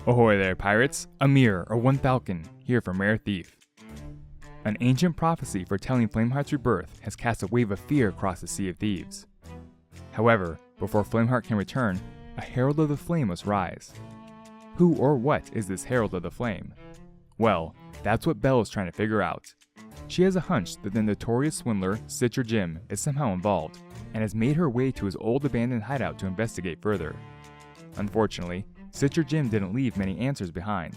Ahoy there, pirates! Amir, or One Falcon, here from Rare Thief. An ancient prophecy foretelling Flameheart's rebirth has cast a wave of fear across the Sea of Thieves. However, before Flameheart can return, a Herald of the Flame must rise. Who or what is this Herald of the Flame? Well, that's what Belle is trying to figure out. She has a hunch that the notorious swindler, Stitcher Jim, is somehow involved, and has made her way to his old abandoned hideout to investigate further. Unfortunately, Stitcher Jim didn't leave many answers behind,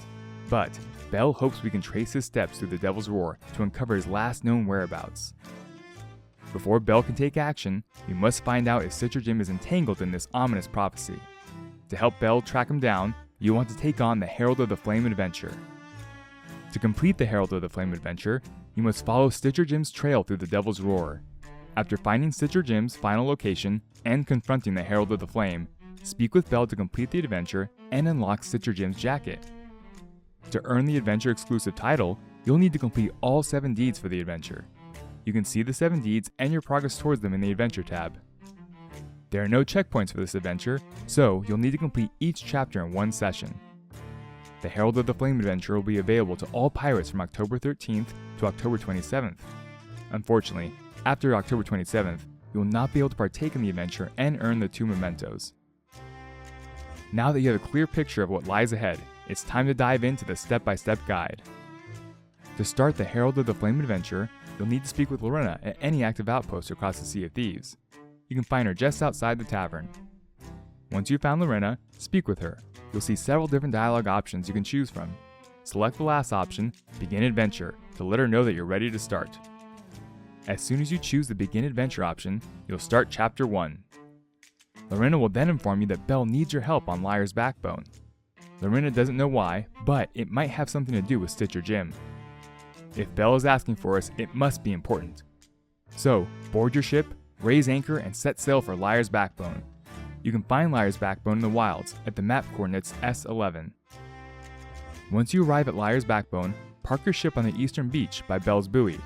but Belle hopes we can trace his steps through the Devil's Roar to uncover his last known whereabouts. Before Belle can take action, we must find out if Stitcher Jim is entangled in this ominous prophecy. To help Belle track him down, you want to take on the Herald of the Flame adventure. To complete the Herald of the Flame adventure, you must follow Stitcher Jim's trail through the Devil's Roar. After finding Stitcher Jim's final location and confronting the Herald of the Flame, speak with Belle to complete the adventure and unlock Stitcher Jim's jacket. To earn the adventure exclusive title, you'll need to complete all 7 deeds for the adventure. You can see the 7 deeds and your progress towards them in the adventure tab. There are no checkpoints for this adventure, so you'll need to complete each chapter in one session. The Herald of the Flame adventure will be available to all pirates from October 13th to October 27th. Unfortunately, after October 27th, you will not be able to partake in the adventure and earn the 2 mementos. Now that you have a clear picture of what lies ahead, it's time to dive into the step-by-step guide. To start the Herald of the Flame adventure, you'll need to speak with Larinna at any active outpost across the Sea of Thieves. You can find her just outside the tavern. Once you've found Larinna, speak with her. You'll see several different dialogue options you can choose from. Select the last option, Begin Adventure, to let her know that you're ready to start. As soon as you choose the Begin Adventure option, you'll start Chapter 1. Larinna will then inform you that Belle needs your help on Liar's Backbone. Larinna doesn't know why, but it might have something to do with Stitcher Jim. If Belle is asking for us, it must be important. So, board your ship, raise anchor, and set sail for Liar's Backbone. You can find Liar's Backbone in the wilds at the map coordinates S11. Once you arrive at Liar's Backbone, park your ship on the eastern beach by Belle's Buoy.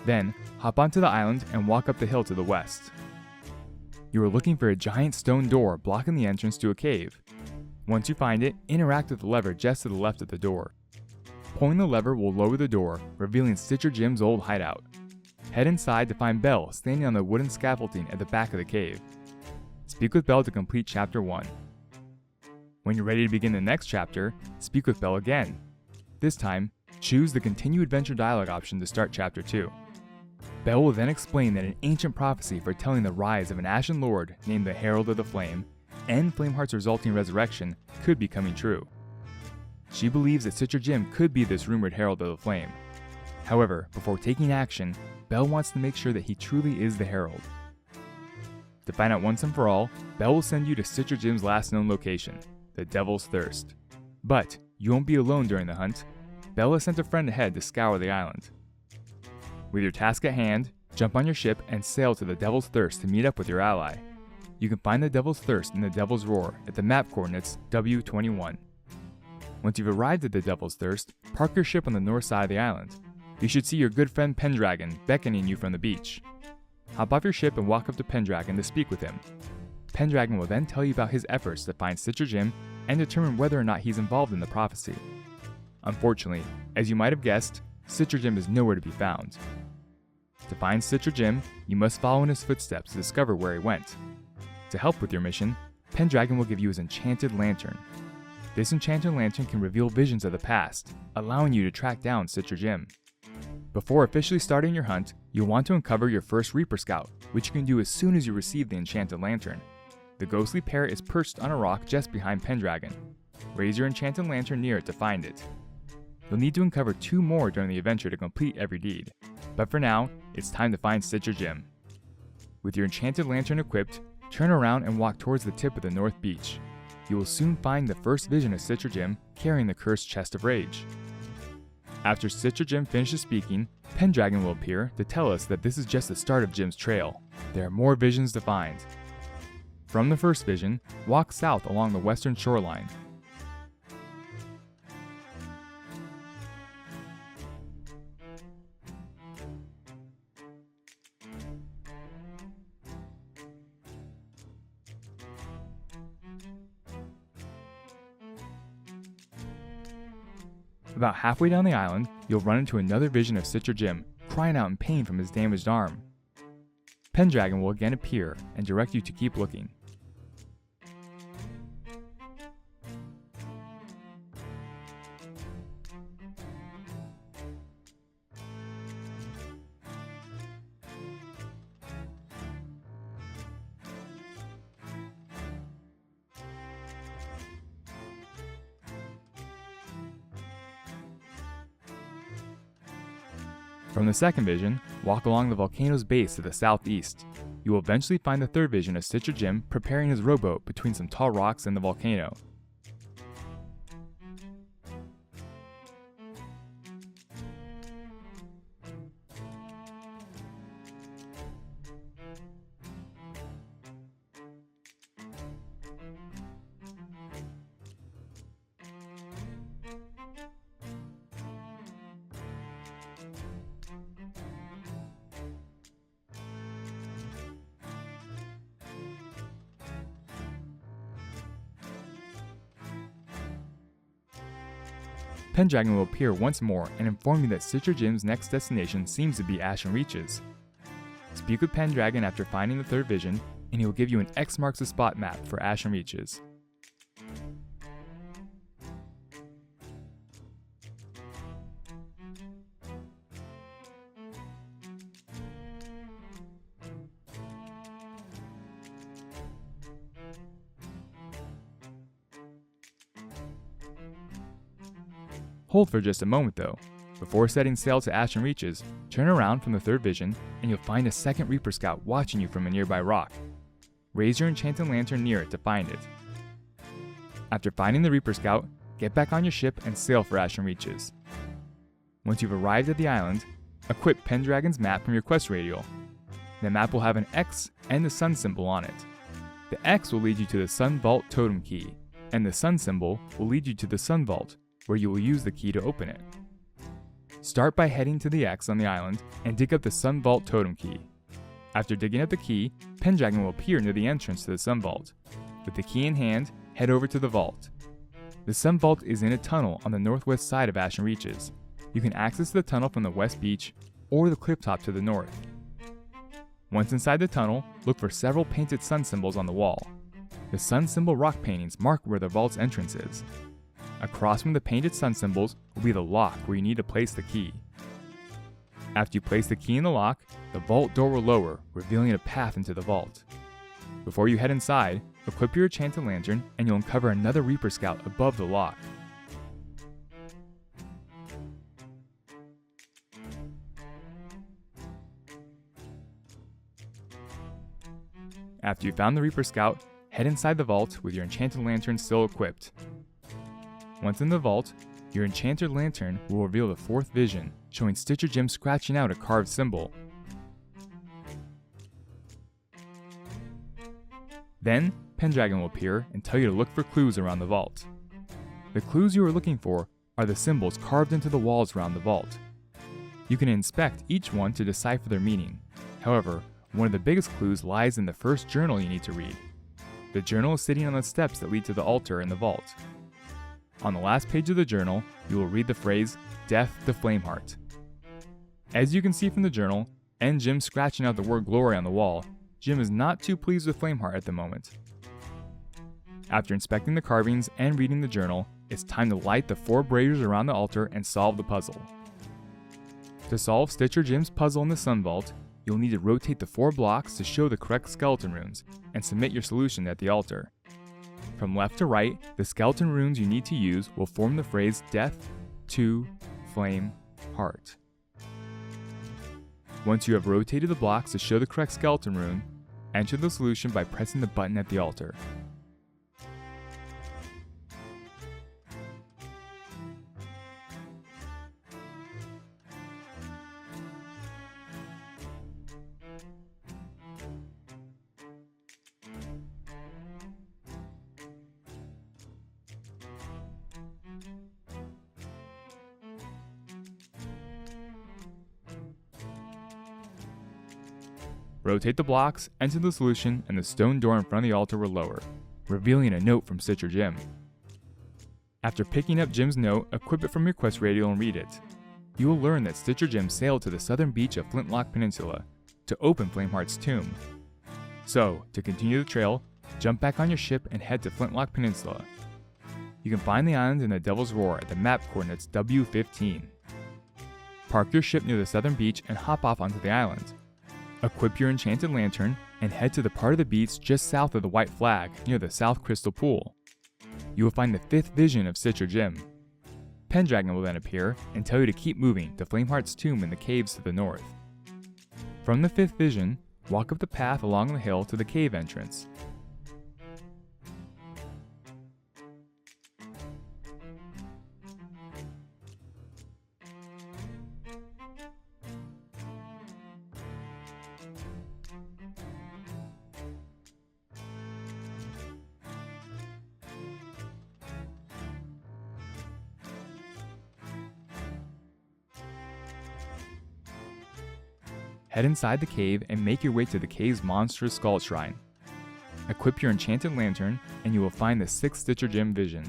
Then, hop onto the island and walk up the hill to the west. You are looking for a giant stone door blocking the entrance to a cave. Once you find it, interact with the lever just to the left of the door. Pulling the lever will lower the door, revealing Stitcher Jim's old hideout. Head inside to find Belle standing on the wooden scaffolding at the back of the cave. Speak with Belle to complete Chapter 1. When you're ready to begin the next chapter, speak with Belle again. This time, choose the Continue Adventure dialogue option to start Chapter 2. Belle will then explain that an ancient prophecy foretelling the rise of an Ashen Lord named the Herald of the Flame and Flameheart's resulting resurrection could be coming true. She believes that Stitcher Jim could be this rumored Herald of the Flame. However, before taking action, Belle wants to make sure that he truly is the Herald. To find out once and for all, Belle will send you to Stitcher Jim's last known location, the Devil's Thirst. But you won't be alone during the hunt. Belle has sent a friend ahead to scour the island. With your task at hand, jump on your ship and sail to the Devil's Thirst to meet up with your ally. You can find the Devil's Thirst in the Devil's Roar at the map coordinates W21. Once you've arrived at the Devil's Thirst, park your ship on the north side of the island. You should see your good friend Pendragon beckoning you from the beach. Hop off your ship and walk up to Pendragon to speak with him. Pendragon will then tell you about his efforts to find Stitcher Jim and determine whether or not he's involved in the prophecy. Unfortunately, as you might have guessed, Stitcher Jim is nowhere to be found. To find Stitcher Jim, you must follow in his footsteps to discover where he went. To help with your mission, Pendragon will give you his enchanted lantern. This enchanted lantern can reveal visions of the past, allowing you to track down Stitcher Jim. Before officially starting your hunt, you'll want to uncover your first Reaper Scout, which you can do as soon as you receive the enchanted lantern. The ghostly parrot is perched on a rock just behind Pendragon. Raise your enchanted lantern near it to find it. You'll need to uncover 2 more during the adventure to complete every deed, but for now, it's time to find Stitcher Jim. With your enchanted lantern equipped, turn around and walk towards the tip of the North Beach. You will soon find the first vision of Stitcher Jim carrying the cursed chest of rage. After Stitcher Jim finishes speaking, Pendragon will appear to tell us that this is just the start of Jim's trail. There are more visions to find. From the first vision, walk south along the western shoreline. About halfway down the island, you'll run into another vision of Stitcher Jim, crying out in pain from his damaged arm. Pendragon will again appear and direct you to keep looking. From the second vision, walk along the volcano's base to the southeast. You will eventually find the third vision of Stitcher Jim preparing his rowboat between some tall rocks and the volcano. Pendragon will appear once more and inform you that Stitcher Jim's next destination seems to be Ashen Reaches. Speak with Pendragon after finding the third vision, and he will give you an X marks the spot map for Ashen Reaches. Hold for just a moment though. Before setting sail to Ashen Reaches, turn around from the third vision and you'll find a second Reaper Scout watching you from a nearby rock. Raise your enchanted lantern near it to find it. After finding the Reaper Scout, get back on your ship and sail for Ashen Reaches. Once you've arrived at the island, equip Pendragon's map from your quest radial. The map will have an X and the sun symbol on it. The X will lead you to the Sun Vault totem key, and the sun symbol will lead you to the Sun Vault, where you will use the key to open it. Start by heading to the X on the island and dig up the Sun Vault totem key. After digging up the key, Pendragon will appear near the entrance to the Sun Vault. With the key in hand, head over to the vault. The Sun Vault is in a tunnel on the northwest side of Ashen Reaches. You can access the tunnel from the west beach or the cliff top to the north. Once inside the tunnel, look for several painted sun symbols on the wall. The sun symbol rock paintings mark where the vault's entrance is. Across from the painted sun symbols will be the lock where you need to place the key. After you place the key in the lock, the vault door will lower, revealing a path into the vault. Before you head inside, equip your enchanted lantern and you'll uncover another Reaper Scout above the lock. After you found the Reaper Scout, head inside the vault with your enchanted lantern still equipped. Once in the vault, your enchanted lantern will reveal the fourth vision, showing Stitcher Jim scratching out a carved symbol. Then, Pendragon will appear and tell you to look for clues around the vault. The clues you are looking for are the symbols carved into the walls around the vault. You can inspect each one to decipher their meaning. However, one of the biggest clues lies in the first journal you need to read. The journal is sitting on the steps that lead to the altar in the vault. On the last page of the journal, you will read the phrase, "Death to Flameheart." As you can see from the journal, and Jim scratching out the word glory on the wall, Jim is not too pleased with Flameheart at the moment. After inspecting the carvings and reading the journal, it's time to light the 4 braziers around the altar and solve the puzzle. To solve Stitcher Jim's puzzle in the Sun Vault, you'll need to rotate the 4 blocks to show the correct skeleton runes, and submit your solution at the altar. From left to right, the skeleton runes you need to use will form the phrase Death to Flameheart. Once you have rotated the blocks to show the correct skeleton rune, enter the solution by pressing the button at the altar. Rotate the blocks, enter the solution, and the stone door in front of the altar will lower, revealing a note from Stitcher Jim. After picking up Jim's note, equip it from your quest radio and read it. You will learn that Stitcher Jim sailed to the southern beach of Flintlock Peninsula to open Flameheart's tomb. So, to continue the trail, jump back on your ship and head to Flintlock Peninsula. You can find the island in the Devil's Roar at the map coordinates W15. Park your ship near the southern beach and hop off onto the island. Equip your enchanted lantern and head to the part of the beach just south of the white flag near the South Crystal Pool. You will find the 5th vision of Stitcher Jim. Pendragon will then appear and tell you to keep moving to Flameheart's tomb in the caves to the north. From the 5th vision, walk up the path along the hill to the cave entrance. Head inside the cave and make your way to the cave's monstrous skull shrine. Equip your enchanted lantern and you will find the 6th Stitcher Jim vision.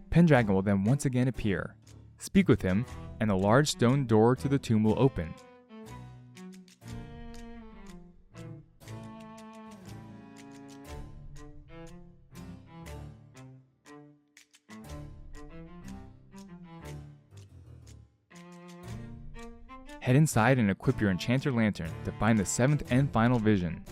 Pendragon will then once again appear. Speak with him and the large stone door to the tomb will open. Head inside and equip your enchanted lantern to find the 7th and final vision.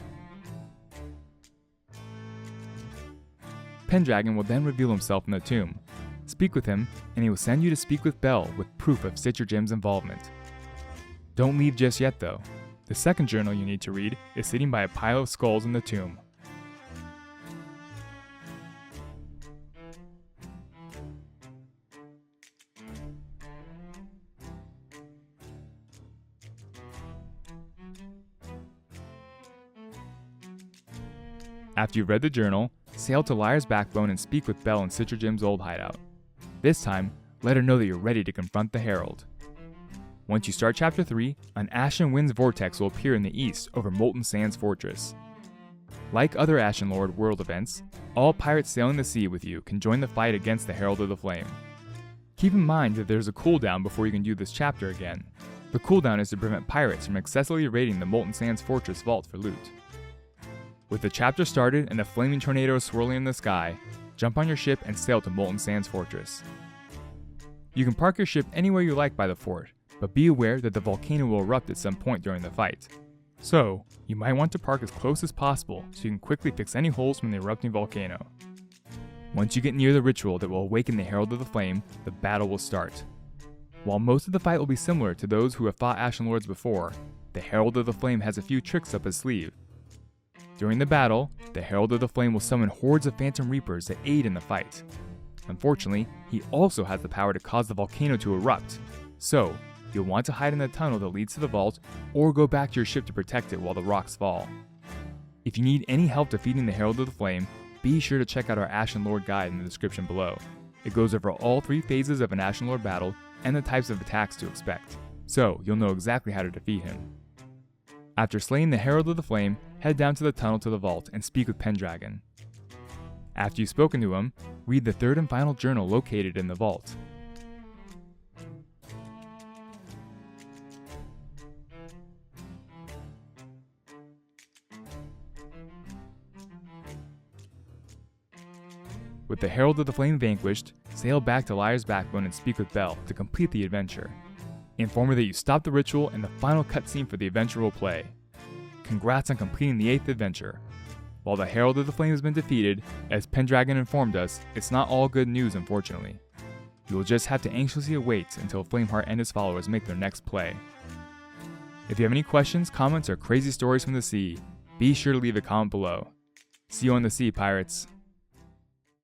Pendragon will then reveal himself in the tomb. Speak with him, and he will send you to speak with Belle with proof of Stitcher Jim's involvement. Don't leave just yet though. The second journal you need to read is sitting by a pile of skulls in the tomb. After you've read the journal, sail to Liar's Backbone and speak with Belle in Stitcher Jim's old hideout. This time, let her know that you're ready to confront the Herald. Once you start Chapter 3, an Ashen Winds vortex will appear in the east over Molten Sands Fortress. Like other Ashen Lord world events, all pirates sailing the sea with you can join the fight against the Herald of the Flame. Keep in mind that there's a cooldown before you can do this chapter again. The cooldown is to prevent pirates from excessively raiding the Molten Sands Fortress vault for loot. With the chapter started and the flaming tornado swirling in the sky, jump on your ship and sail to Molten Sands Fortress. You can park your ship anywhere you like by the fort, but be aware that the volcano will erupt at some point during the fight. So, you might want to park as close as possible so you can quickly fix any holes from the erupting volcano. Once you get near the ritual that will awaken the Herald of the Flame, the battle will start. While most of the fight will be similar to those who have fought Ashen Lords before, the Herald of the Flame has a few tricks up his sleeve. During the battle, the Herald of the Flame will summon hordes of Phantom Reapers to aid in the fight. Unfortunately, he also has the power to cause the volcano to erupt, so you'll want to hide in the tunnel that leads to the vault or go back to your ship to protect it while the rocks fall. If you need any help defeating the Herald of the Flame, be sure to check out our Ashen Lord guide in the description below. It goes over all 3 phases of an Ashen Lord battle and the types of attacks to expect, so you'll know exactly how to defeat him. After slaying the Herald of the Flame, head down to the tunnel to the vault and speak with Pendragon. After you've spoken to him, read the 3rd and final journal located in the vault. With the Herald of the Flame vanquished, sail back to Liar's Backbone and speak with Belle to complete the adventure. Inform her that you stopped the ritual and the final cutscene for the adventure will play. Congrats on completing the 8th adventure. While the Herald of the Flame has been defeated, as Pendragon informed us, it's not all good news unfortunately. You will just have to anxiously await until Flameheart and his followers make their next play. If you have any questions, comments, or crazy stories from the sea, be sure to leave a comment below. See you on the sea, pirates!